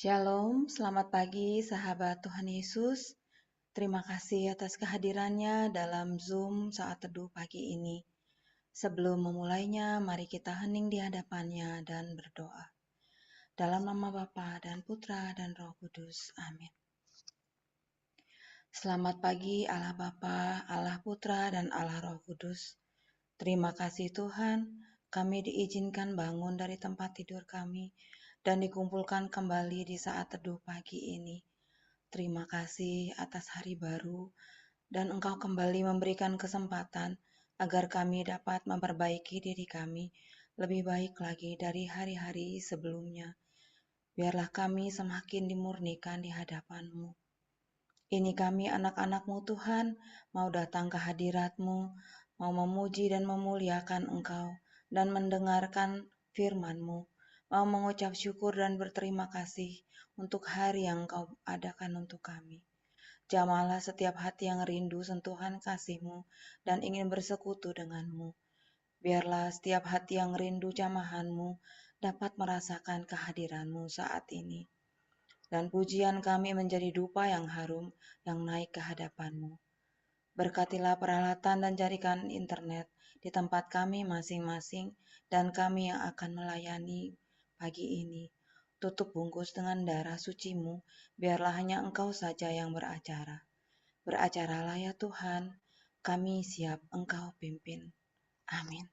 Shalom, selamat pagi sahabat Tuhan Yesus. Terima kasih atas kehadirannya dalam Zoom saat teduh pagi ini. Sebelum memulainya, mari kita hening di hadapannya dan berdoa. Dalam nama Bapa dan Putra dan Roh Kudus. Amin. Selamat pagi Allah Bapa, Allah Putra dan Allah Roh Kudus. Terima kasih Tuhan, kami diizinkan bangun dari tempat tidur kami dan dikumpulkan kembali di saat teduh pagi ini. Terima kasih atas hari baru dan Engkau kembali memberikan kesempatan agar kami dapat memperbaiki diri kami lebih baik lagi dari hari-hari sebelumnya. Biarlah kami semakin dimurnikan di hadapan-Mu. Ini kami anak-anak-Mu Tuhan, mau datang ke hadirat-Mu, mau memuji dan memuliakan Engkau dan mendengarkan firman-Mu, mau mengucap syukur dan berterima kasih untuk hari yang Engkau adakan untuk kami. Jamahlah setiap hati yang rindu sentuhan kasih-Mu dan ingin bersekutu dengan-Mu. Biarlah setiap hati yang rindu jamahan-Mu dapat merasakan kehadiran-Mu saat ini. Dan pujian kami menjadi dupa yang harum yang naik ke hadapan-Mu. Berkatilah peralatan dan jaringan internet di tempat kami masing-masing dan kami yang akan melayani pagi ini. Tutup bungkus dengan darah suci-Mu, biarlah hanya Engkau saja yang beracara. Beracaralah ya Tuhan, kami siap Engkau pimpin. Amin.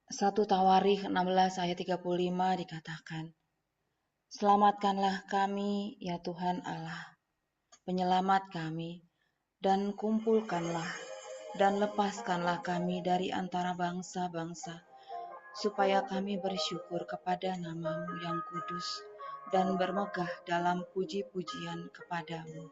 Satu Tawarikh 16 ayat 35 dikatakan, Selamatkanlah kami ya Tuhan Allah, penyelamat kami, dan kumpulkanlah dan lepaskanlah kami dari antara bangsa-bangsa, supaya kami bersyukur kepada nama-Mu yang kudus dan bermegah dalam puji-pujian kepadamu.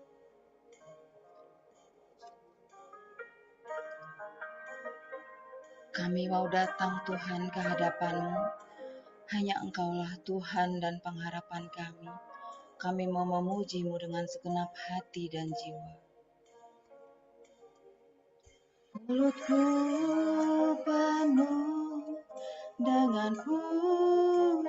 Kami mau datang Tuhan ke hadapan-Mu, hanya Engkaulah Tuhan dan pengharapan kami. Kami mau memuji-Mu dengan segenap hati dan jiwa. Mulutku penuh dengan pujian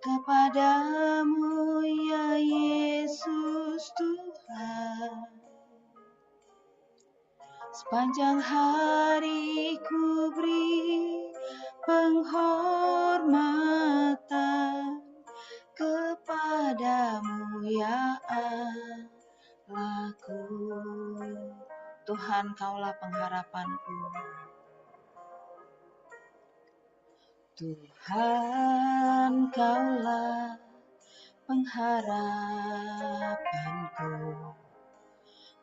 kepadamu ya Yesus Tuhan. Sepanjang hari ku beri penghormatan kepadamu ya Allahku. Tuhan, Kaulah pengharapanku. Tuhan, Kaulah pengharapanku.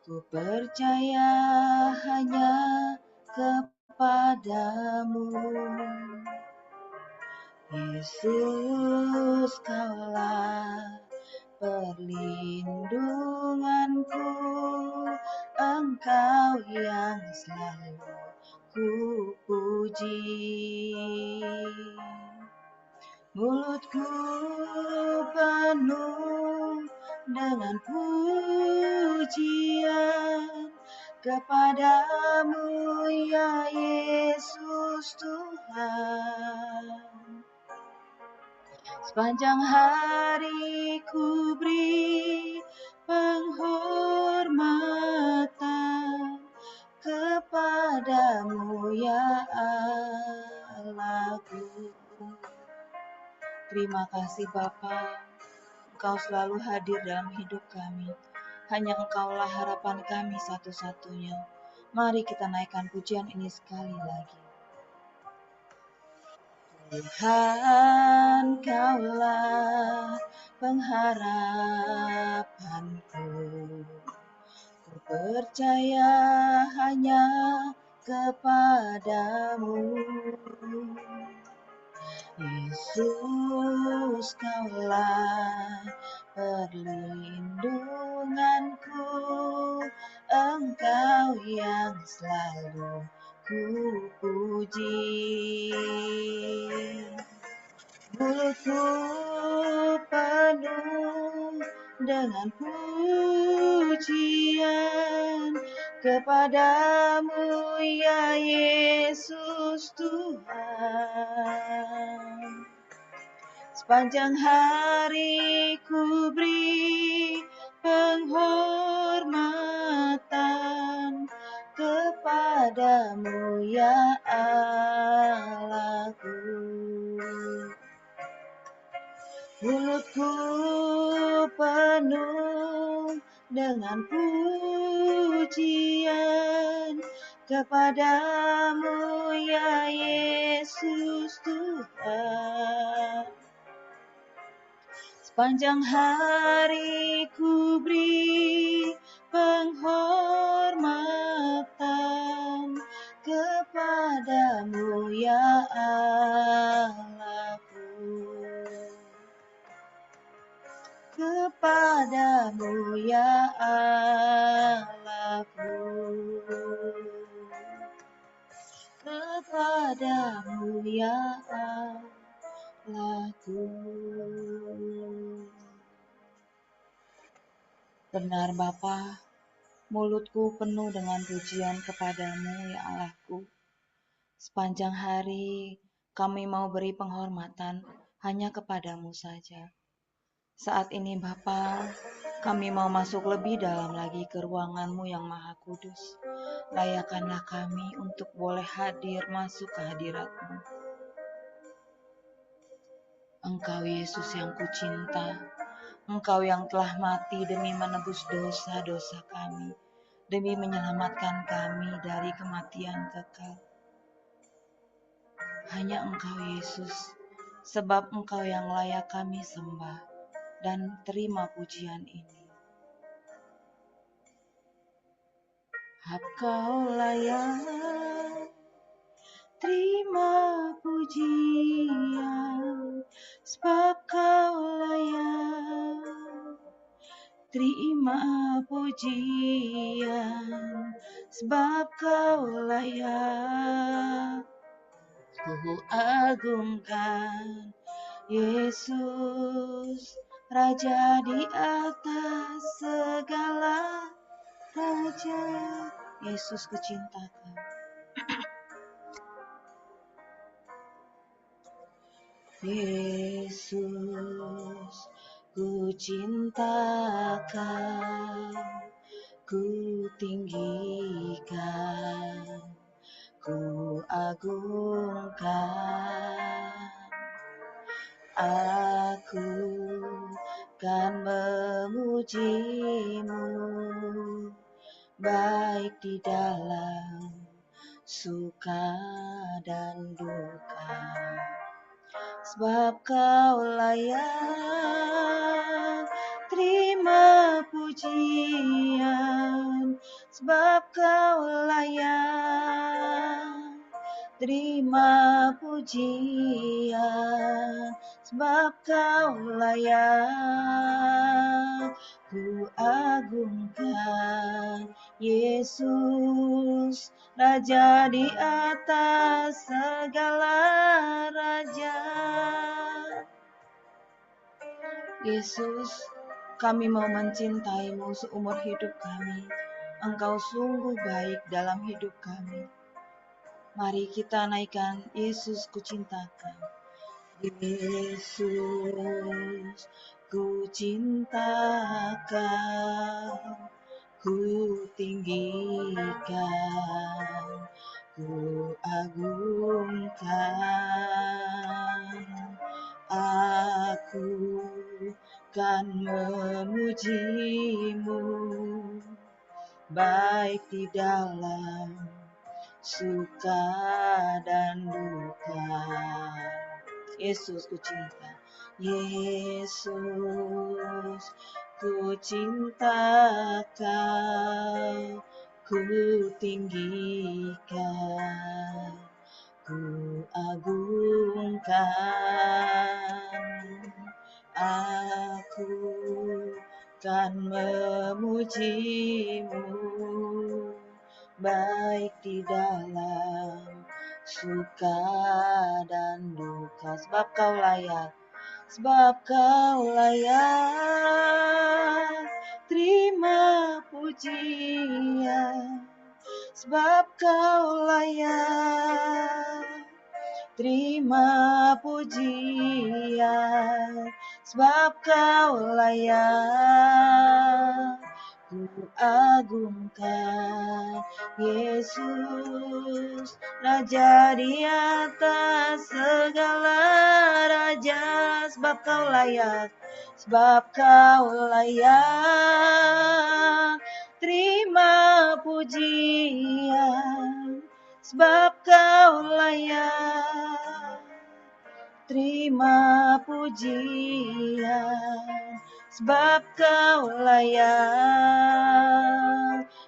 Ku percaya hanya kepadamu. Yesus, Kaulah perlindunganku, Engkau yang selalu ku puji. Mulutku penuh dengan pujian kepadamu ya Yesus Tuhan. Sepanjang hari ku beri penghormatan kepadamu ya Allahku. Terima kasih Bapa, Engkau selalu hadir dalam hidup kami. Hanya Engkaulah harapan kami satu-satunya. Mari kita naikkan pujian ini sekali lagi. Tuhan, Kaulah pengharapanku. Ku percaya hanya kepadamu. Yesus, Kaulah perlindunganku, Engkau yang selalu ku puji. Mulutku penuh dengan pujian kepadamu ya Yesus Yesus Tuhan. Sepanjang hari ku beri penghormatan kepadamu ya Allahku. Mulutku penuh dengan pujian kepadamu ya Yesus Tuhan. Sepanjang hari ku beri penghormatan kepadamu ya Allahku. Kepadamu ya Allahku. Kepadamu ya Allahku. Benar Bapa, mulutku penuh dengan pujian kepadamu ya Allahku. Sepanjang hari kami mau beri penghormatan hanya kepadamu saja. Saat ini Bapa, kami mau masuk lebih dalam lagi ke ruangan-Mu yang Maha Kudus. Layakkanlah kami untuk boleh hadir masuk ke hadirat-Mu. Engkau Yesus yang kucinta, Engkau yang telah mati demi menebus dosa-dosa kami, demi menyelamatkan kami dari kematian kekal. Hanya Engkau Yesus, sebab Engkau yang layak kami sembah dan terima pujian ini. Kau layak terima pujian, sebab Kau layak terima pujian, sebab Kau layak. Ku agungkan Yesus, Raja di atas segala raja. Yesus kucintakan. Yesus kucintakan, ku tinggikan, ku agungkan. Aku kan memuji-Mu, baik di dalam suka dan duka, sebab Kau layak terima pujian, sebab Kau layak terima pujian, sebab Kau layak. Ku agungkan Yesus, Raja di atas segala raja. Yesus, kami mau mencintai-Mu seumur hidup kami. Engkau sungguh baik dalam hidup kami. Mari kita naikkan Yesus kucintakan. Yesus kucintakan, ku tinggikan, ku agungkan. Aku kan memuji-Mu, baik di dalam suka dan duka. Yesus kucinta, Yesus kucintakan, ku tinggikan, ku agungkan. Aku kan memuji-Mu, baik di dalam suka dan duka, sebab Kau layak, sebab Kau layak terima pujian, sebab Kau layak terima pujian, sebab Kau layak. Ku agungkan Yesus, Raja di atas segala raja, sebab Kau layak, sebab Kau layak. Terima pujian, sebab Kau layak. Terima pujian, sebab Kau layak.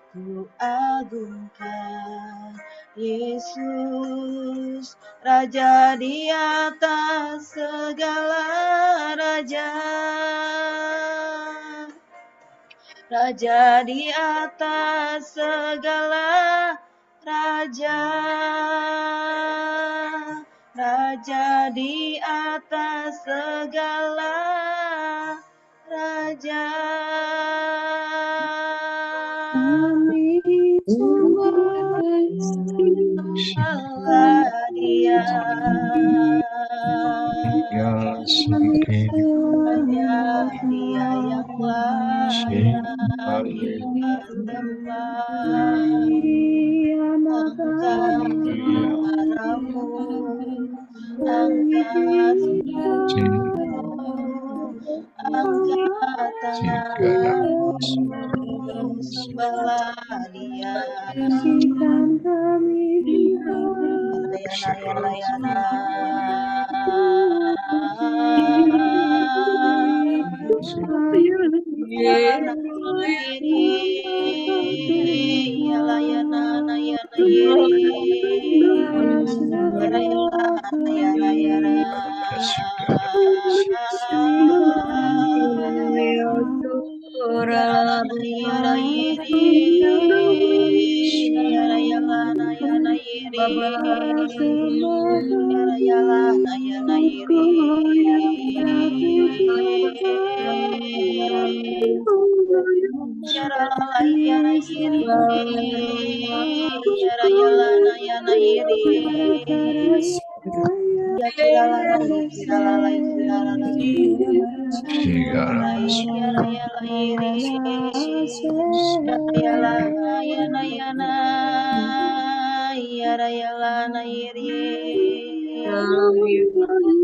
Ku agungkan Yesus, Raja di atas segala raja. Raja di atas segala raja. Raja di atas segala raja. Allah Dia, hanya Dia yang layak kita sembah. Angkat suaramu, angkat suaramu, angkat tanganmu, sembahlah Dia. Yana, yana, yana. Yana iri, yana yana yana iri, yana yana yana. Yana yana iri, yana yana yana iri, yana yana yana iri. Yara la yara yiri, yara yala na yana yiri. Ya kira la la kira la la kira la la yara yala yiri. Yara yala yana yana, yara yala na yiri.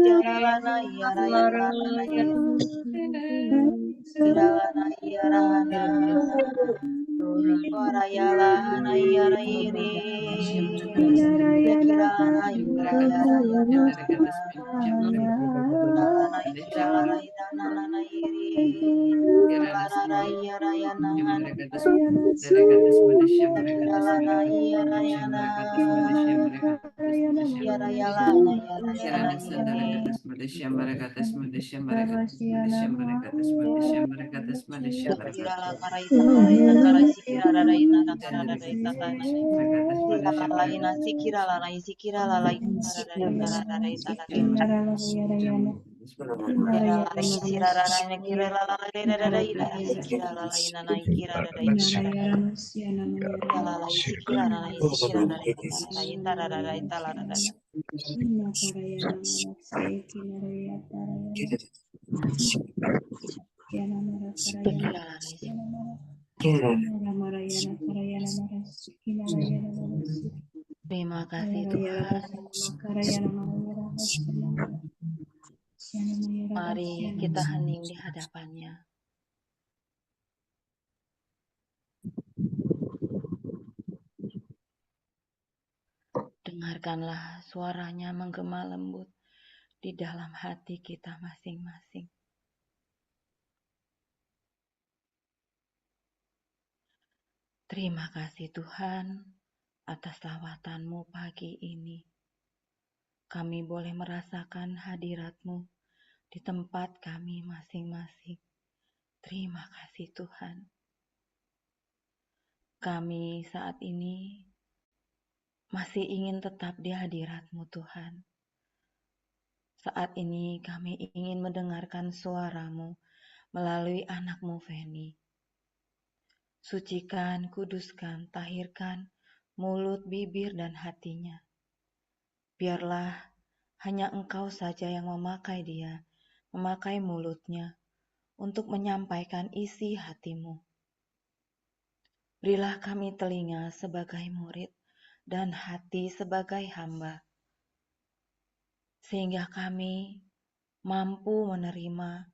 Yara la na yara yala na yiri. Kira la na yara na. Yara na yara yiri. Ya kira la yara yara yana. Kira la la yana na yiri. La la la yara yana na. Kira la na yara yana. Yara yala na yara yana yiri. Kira la kara ita la ina kara sikira la ina na kara la ita ta na. Kira la ina sikira la sikira la ita la kara la ita la ita. Kira la isira la ina kira la la ina sikira la ina na kira la ita la. Kira la isikira la isikira la ita la ita la la. Kira la Terima kasih Tuhan. Mari kita hening di hadapannya. Dengarkanlah suaranya menggema lembut di dalam hati kita masing-masing. Terima kasih Tuhan atas lawatan-Mu pagi ini. Kami boleh merasakan hadirat-Mu di tempat kami masing-masing. Terima kasih Tuhan. Kami saat ini masih ingin tetap di hadirat-Mu Tuhan. Saat ini kami ingin mendengarkan suara-Mu melalui anak-Mu Feni. Sucikan, kuduskan, tahirkan mulut, bibir, dan hatinya. Biarlah hanya Engkau saja yang memakai dia, memakai mulutnya, untuk menyampaikan isi hati-Mu. Berilah kami telinga sebagai murid dan hati sebagai hamba, sehingga kami mampu menerima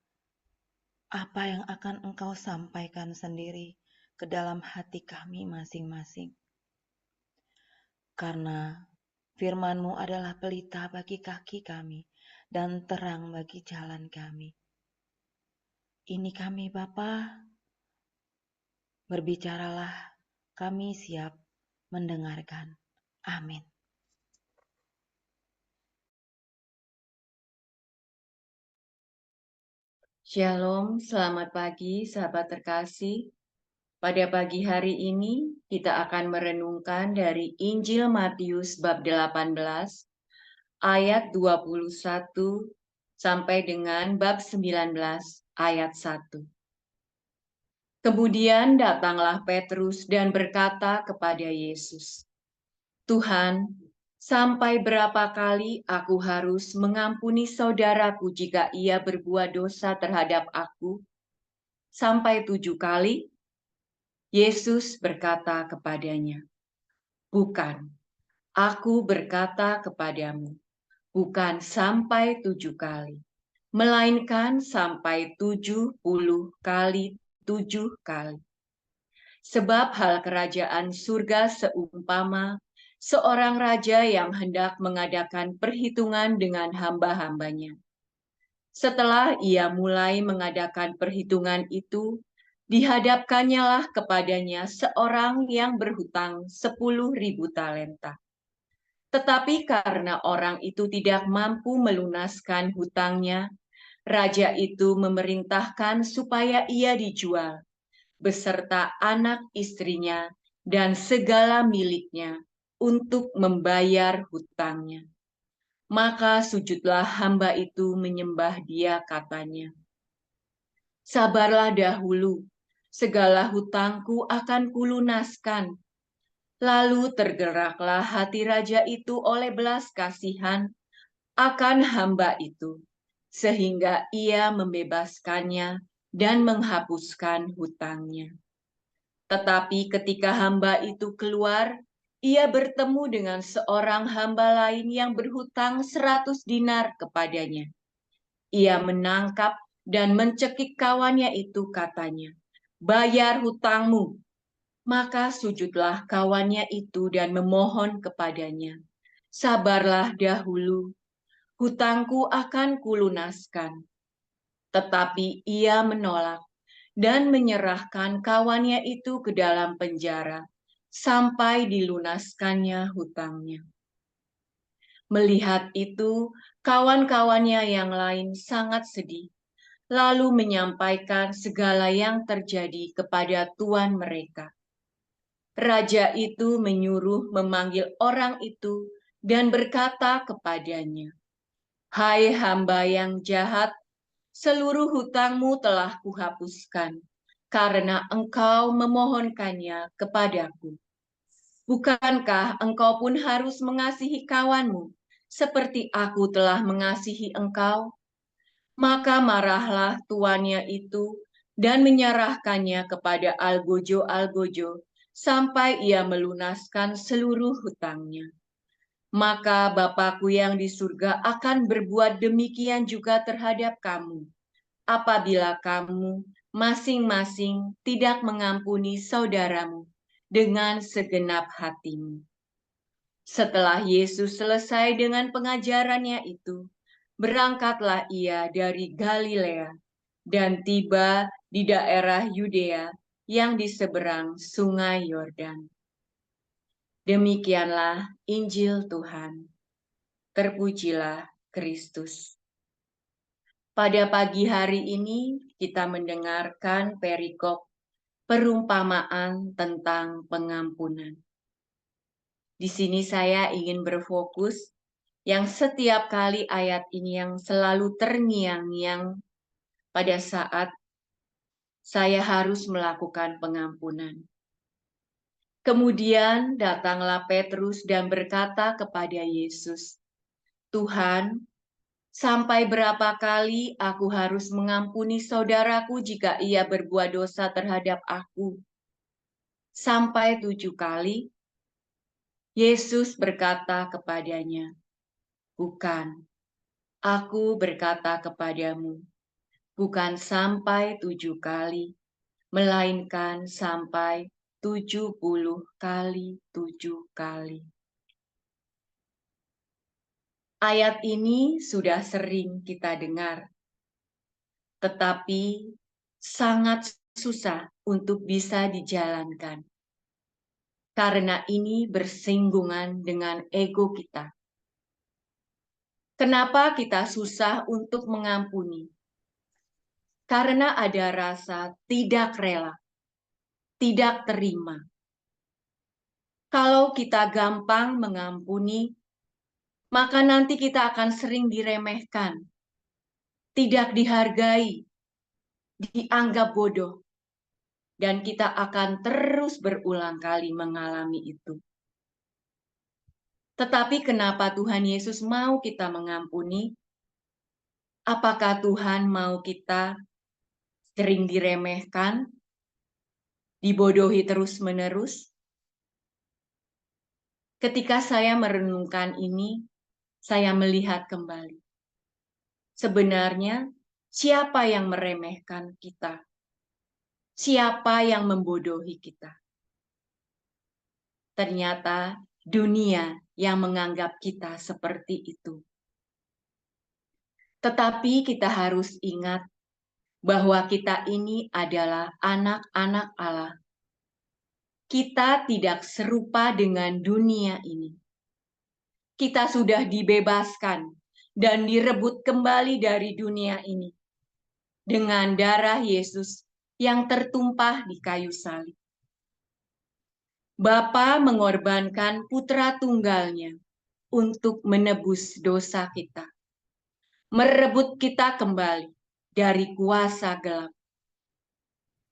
apa yang akan Engkau sampaikan sendiri ke dalam hati kami masing-masing. Karena firman-Mu adalah pelita bagi kaki kami dan terang bagi jalan kami. Ini kami Bapa, berbicaralah, kami siap mendengarkan. Amin. Shalom, selamat pagi sahabat terkasih. Pada pagi hari ini kita akan merenungkan dari Injil Matius bab 18 ayat 21 sampai dengan bab 19 ayat 1. Kemudian datanglah Petrus dan berkata kepada Yesus, "Tuhan, sampai berapa kali aku harus mengampuni saudaraku jika ia berbuat dosa terhadap aku? Sampai 7 kali?" Yesus berkata kepadanya, "Bukan, aku berkata kepadamu, bukan sampai 7 kali, melainkan sampai 70 kali 7 kali. Sebab hal kerajaan surga seumpama seorang raja yang hendak mengadakan perhitungan dengan hamba-hambanya. Setelah ia mulai mengadakan perhitungan itu, dihadapkannyalah kepadanya seorang yang berhutang 10.000 talenta. Tetapi karena orang itu tidak mampu melunaskan hutangnya, raja itu memerintahkan supaya ia dijual, beserta anak istrinya dan segala miliknya untuk membayar hutangnya. Maka sujudlah hamba itu menyembah dia, katanya, "Sabarlah dahulu, segala hutangku akan kulunaskan." Lalu tergeraklah hati raja itu oleh belas kasihan akan hamba itu, sehingga ia membebaskannya dan menghapuskan hutangnya. Tetapi ketika hamba itu keluar, ia bertemu dengan seorang hamba lain yang berhutang 100 dinar kepadanya. Ia menangkap dan mencekik kawannya itu, katanya, "Bayar hutangmu." Maka sujudlah kawannya itu dan memohon kepadanya, "Sabarlah dahulu, hutangku akan kulunaskan." Tetapi ia menolak dan menyerahkan kawannya itu ke dalam penjara sampai dilunaskannya hutangnya. Melihat itu, kawan-kawannya yang lain sangat sedih, lalu menyampaikan segala yang terjadi kepada tuan mereka. Raja itu menyuruh memanggil orang itu dan berkata kepadanya, "Hai hamba yang jahat, seluruh hutangmu telah kuhapuskan, karena engkau memohonkannya kepadaku. Bukankah engkau pun harus mengasihi kawanmu, seperti aku telah mengasihi engkau?" Maka marahlah tuannya itu dan menyerahkannya kepada algojo-algojo sampai ia melunaskan seluruh hutangnya. Maka Bapa-Ku yang di surga akan berbuat demikian juga terhadap kamu, apabila kamu masing-masing tidak mengampuni saudaramu dengan segenap hatimu. Setelah Yesus selesai dengan pengajarannya itu, berangkatlah ia dari Galilea dan tiba di daerah Yudea yang di seberang Sungai Yordan. Demikianlah Injil Tuhan. Terpujilah Kristus. Pada pagi hari ini kita mendengarkan perikop perumpamaan tentang pengampunan. Di sini saya ingin berfokus yang setiap kali ayat ini yang selalu terngiang-ngiang pada saat saya harus melakukan pengampunan. Kemudian datanglah Petrus dan berkata kepada Yesus, Tuhan, sampai berapa kali aku harus mengampuni saudaraku jika ia berbuat dosa terhadap aku? Sampai 7 kali? Yesus berkata kepadanya, "Bukan, aku berkata kepadamu, bukan sampai 7 kali, melainkan sampai 70 kali 7 kali." Ayat ini sudah sering kita dengar, tetapi sangat susah untuk bisa dijalankan. Karena ini bersinggungan dengan ego kita. Kenapa kita susah untuk mengampuni? Karena ada rasa tidak rela, tidak terima. Kalau kita gampang mengampuni, maka nanti kita akan sering diremehkan, tidak dihargai, dianggap bodoh, dan kita akan terus berulang kali mengalami itu. Tetapi kenapa Tuhan Yesus mau kita mengampuni? Apakah Tuhan mau kita sering diremehkan, dibodohi terus-menerus? Ketika saya merenungkan ini, saya melihat kembali. Sebenarnya, siapa yang meremehkan kita? Siapa yang membodohi kita? Ternyata dunia yang menganggap kita seperti itu. Tetapi kita harus ingat bahwa kita ini adalah anak-anak Allah. Kita tidak serupa dengan dunia ini. Kita sudah dibebaskan dan direbut kembali dari dunia ini dengan darah Yesus yang tertumpah di kayu salib. Bapa mengorbankan putra tunggalnya untuk menebus dosa kita, merebut kita kembali dari kuasa gelap.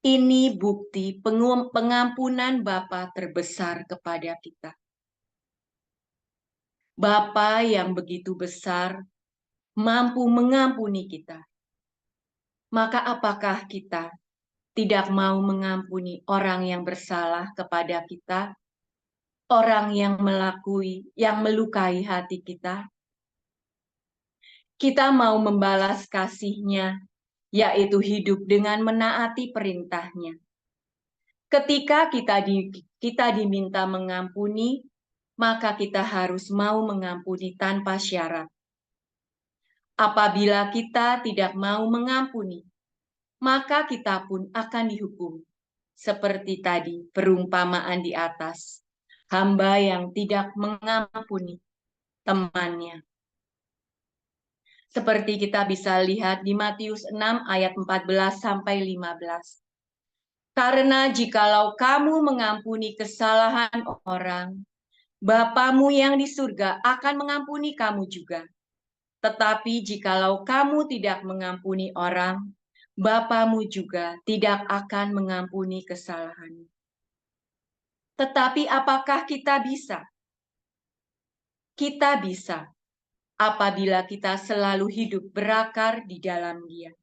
Ini bukti pengampunan Bapa terbesar kepada kita. Bapa yang begitu besar mampu mengampuni kita. Maka apakah kita tidak mau mengampuni orang yang bersalah kepada kita, orang yang melukai hati kita? Kita mau membalas kasih-Nya, yaitu hidup dengan menaati perintah-Nya. Ketika kita diminta mengampuni, maka kita harus mau mengampuni tanpa syarat. Apabila kita tidak mau mengampuni, maka kita pun akan dihukum. Seperti tadi perumpamaan di atas, hamba yang tidak mengampuni temannya. Seperti kita bisa lihat di Matius 6 ayat 14 sampai 15. Karena jikalau kamu mengampuni kesalahan orang, Bapamu yang di surga akan mengampuni kamu juga. Tetapi jikalau kamu tidak mengampuni orang, Bapamu juga tidak akan mengampuni kesalahanmu. Tetapi apakah kita bisa? Kita bisa apabila kita selalu hidup berakar di dalam Dia.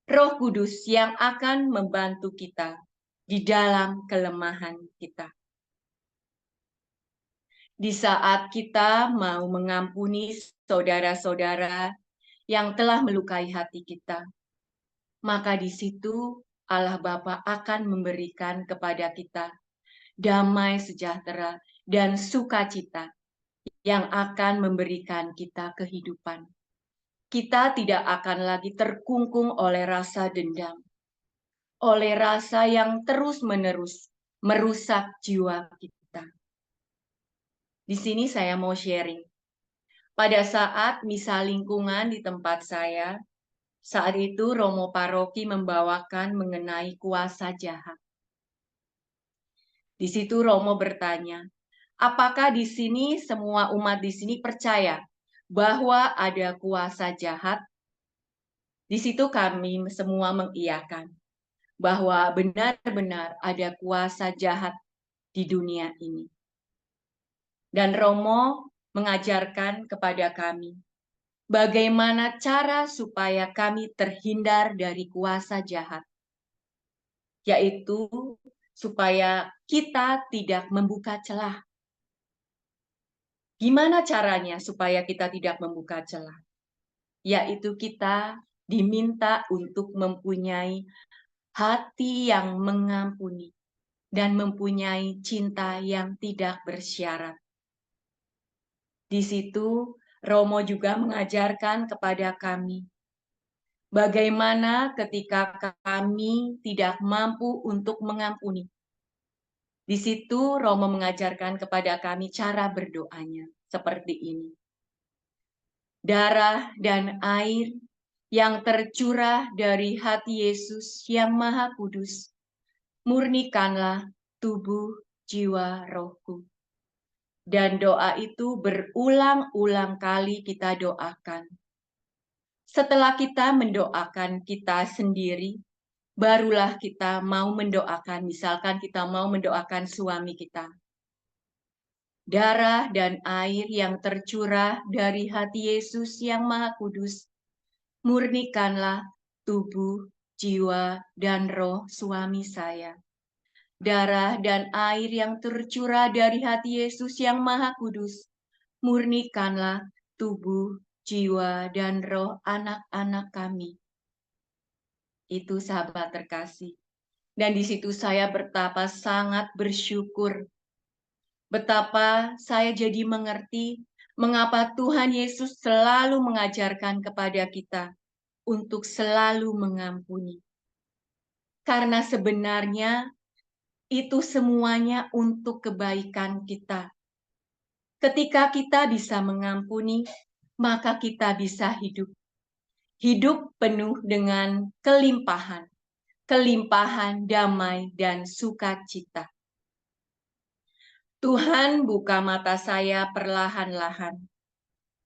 Roh Kudus yang akan membantu kita di dalam kelemahan kita. Di saat kita mau mengampuni saudara-saudara yang telah melukai hati kita, maka di situ Allah Bapa akan memberikan kepada kita damai sejahtera dan sukacita yang akan memberikan kita kehidupan. Kita tidak akan lagi terkungkung oleh rasa dendam, oleh rasa yang terus-menerus merusak jiwa kita. Di sini saya mau sharing. Pada saat misa lingkungan di tempat saya, saat itu Romo Paroki membawakan mengenai kuasa jahat. Di situ Romo bertanya, apakah di sini semua umat di sini percaya bahwa ada kuasa jahat? Di situ kami semua mengiyakan bahwa benar-benar ada kuasa jahat di dunia ini. Dan Romo mengajarkan kepada kami bagaimana cara supaya kami terhindar dari kuasa jahat, yaitu supaya kita tidak membuka celah. Gimana caranya supaya kita tidak membuka celah? Yaitu kita diminta untuk mempunyai hati yang mengampuni dan mempunyai cinta yang tidak bersyarat. Di situ Romo juga mengajarkan kepada kami bagaimana ketika kami tidak mampu untuk mengampuni. Di situ Romo mengajarkan kepada kami cara berdoanya seperti ini. Darah dan air yang tercurah dari hati Yesus yang Maha Kudus, murnikanlah tubuh, jiwa, rohku. Dan doa itu berulang-ulang kali kita doakan. Setelah kita mendoakan kita sendiri, barulah kita mau mendoakan, misalkan kita mau mendoakan suami kita. Darah dan air yang tercurah dari hati Yesus yang Maha Kudus, murnikanlah tubuh, jiwa, dan roh suami saya. Darah dan air yang tercurah dari hati Yesus yang Maha Kudus, murnikanlah tubuh, jiwa, dan roh anak-anak kami. Itu sahabat terkasih. Dan di situ saya betapa sangat bersyukur. Betapa saya jadi mengerti mengapa Tuhan Yesus selalu mengajarkan kepada kita untuk selalu mengampuni. Karena sebenarnya itu semuanya untuk kebaikan kita. Ketika kita bisa mengampuni, maka kita bisa hidup. Hidup penuh dengan kelimpahan. Kelimpahan damai dan sukacita. Tuhan buka mata saya perlahan-lahan.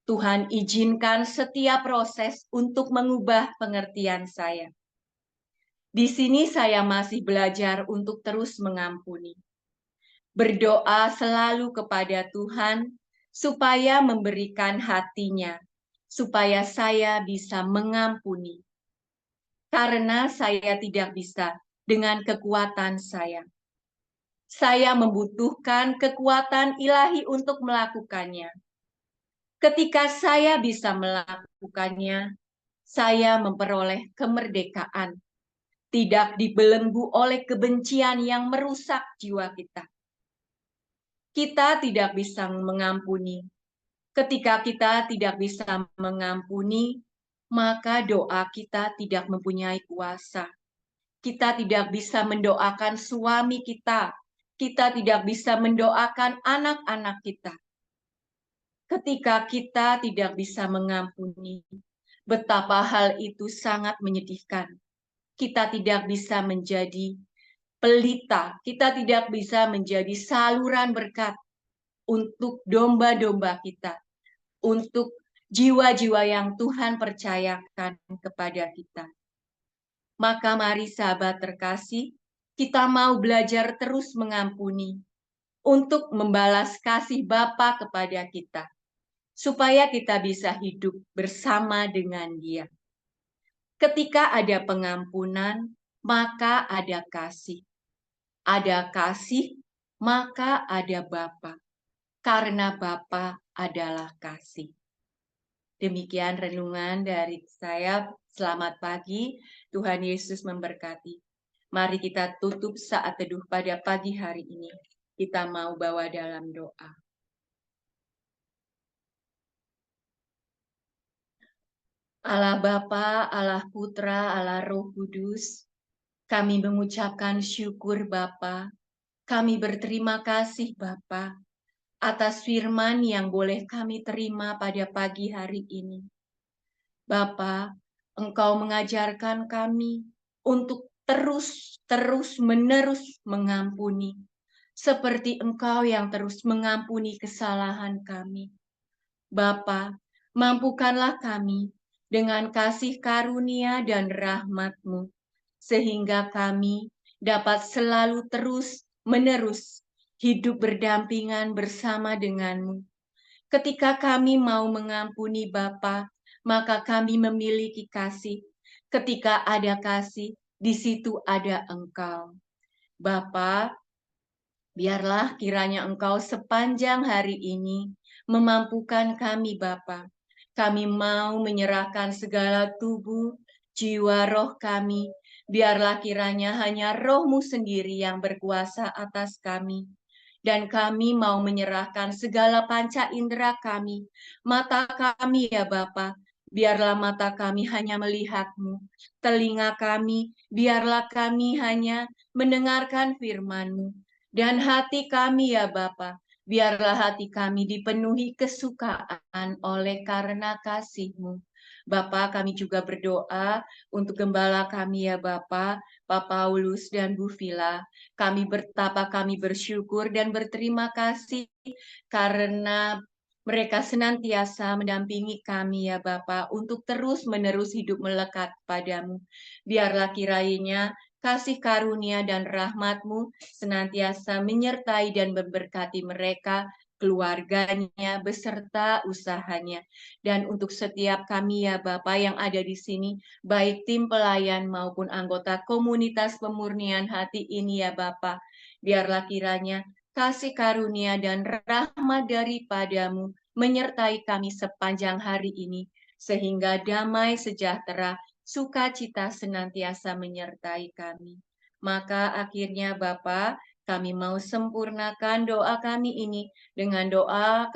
Tuhan izinkan setiap proses untuk mengubah pengertian saya. Di sini saya masih belajar untuk terus mengampuni. Berdoa selalu kepada Tuhan supaya memberikan hatinya, supaya saya bisa mengampuni. Karena saya tidak bisa dengan kekuatan saya. Saya membutuhkan kekuatan ilahi untuk melakukannya. Ketika saya bisa melakukannya, saya memperoleh kemerdekaan, tidak dibelenggu oleh kebencian yang merusak jiwa kita. Kita tidak bisa mengampuni. Ketika kita tidak bisa mengampuni, maka doa kita tidak mempunyai kuasa. Kita tidak bisa mendoakan suami kita. Kita tidak bisa mendoakan anak-anak kita. Ketika kita tidak bisa mengampuni, betapa hal itu sangat menyedihkan. Kita tidak bisa menjadi pelita, kita tidak bisa menjadi saluran berkat untuk domba-domba kita, untuk jiwa-jiwa yang Tuhan percayakan kepada kita. Maka mari sahabat terkasih, kita mau belajar terus mengampuni untuk membalas kasih Bapa kepada kita, supaya kita bisa hidup bersama dengan Dia. Ketika ada pengampunan, maka ada kasih. Ada kasih, maka ada Bapa. Karena Bapa adalah kasih. Demikian renungan dari saya. Selamat pagi, Tuhan Yesus memberkati. Mari kita tutup saat teduh pada pagi hari ini. Kita mau bawa dalam doa. Allah Bapa, Allah Putra, Allah Roh Kudus, kami mengucapkan syukur Bapa. Kami berterima kasih Bapa atas firman yang boleh kami terima pada pagi hari ini. Bapa, Engkau mengajarkan kami untuk terus-menerus mengampuni, seperti Engkau yang terus mengampuni kesalahan kami. Bapa, mampukanlah kami dengan kasih karunia dan rahmat-Mu, sehingga kami dapat selalu terus-menerus hidup berdampingan bersama dengan-Mu. Ketika kami mau mengampuni Bapa, maka kami memiliki kasih. Ketika ada kasih, di situ ada Engkau. Bapa, biarlah kiranya Engkau sepanjang hari ini memampukan kami Bapa. Kami mau menyerahkan segala tubuh, jiwa, roh kami. Biarlah kiranya hanya Roh-Mu sendiri yang berkuasa atas kami. Dan kami mau menyerahkan segala panca indera kami, mata kami ya Bapa, biarlah mata kami hanya melihat-Mu, telinga kami, biarlah kami hanya mendengarkan firman-Mu, dan hati kami ya Bapa, biarlah hati kami dipenuhi kesukaan oleh karena kasih-Mu. Bapa, kami juga berdoa untuk gembala kami ya Bapa, Pak Paulus dan Bu Vila. Kami bersyukur dan berterima kasih karena mereka senantiasa mendampingi kami ya Bapa untuk terus-menerus hidup melekat padamu. Biarlah kiranya kasih karunia dan rahmat-Mu senantiasa menyertai dan memberkati mereka, keluarganya, beserta usahanya. Dan untuk setiap kami ya Bapa yang ada di sini, baik tim pelayan maupun anggota komunitas pemurnian hati ini ya Bapa, biarlah kiranya kasih karunia dan rahmat daripadamu menyertai kami sepanjang hari ini, sehingga damai sejahtera, sukacita senantiasa menyertai kami. Maka akhirnya Bapa, kami mau sempurnakan doa kami ini dengan doa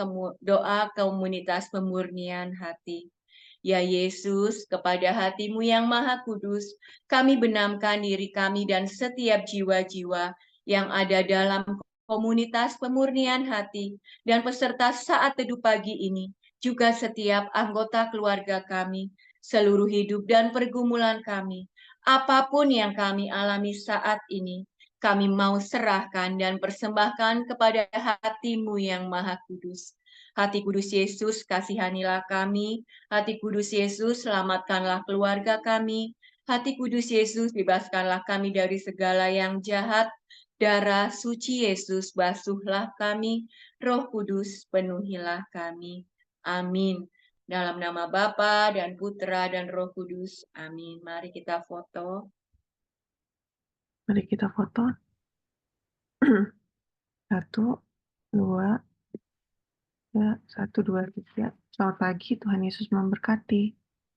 komunitas pemurnian hati. Ya Yesus, kepada hati-Mu yang maha kudus, kami benamkan diri kami dan setiap jiwa-jiwa yang ada dalam komunitas pemurnian hati dan peserta saat teduh pagi ini, juga setiap anggota keluarga kami, seluruh hidup dan pergumulan kami, apapun yang kami alami saat ini, kami mau serahkan dan persembahkan kepada hati-Mu yang maha kudus. Hati kudus Yesus, kasihanilah kami. Hati kudus Yesus, selamatkanlah keluarga kami. Hati kudus Yesus, bebaskanlah kami dari segala yang jahat. Darah suci Yesus, basuhlah kami. Roh Kudus, penuhilah kami. Amin. Dalam nama Bapa dan Putra dan Roh Kudus. Amin. Mari kita foto. Mari kita foto. 1, 2, 3. 1, 2, 3. Selamat pagi, Tuhan Yesus memberkati.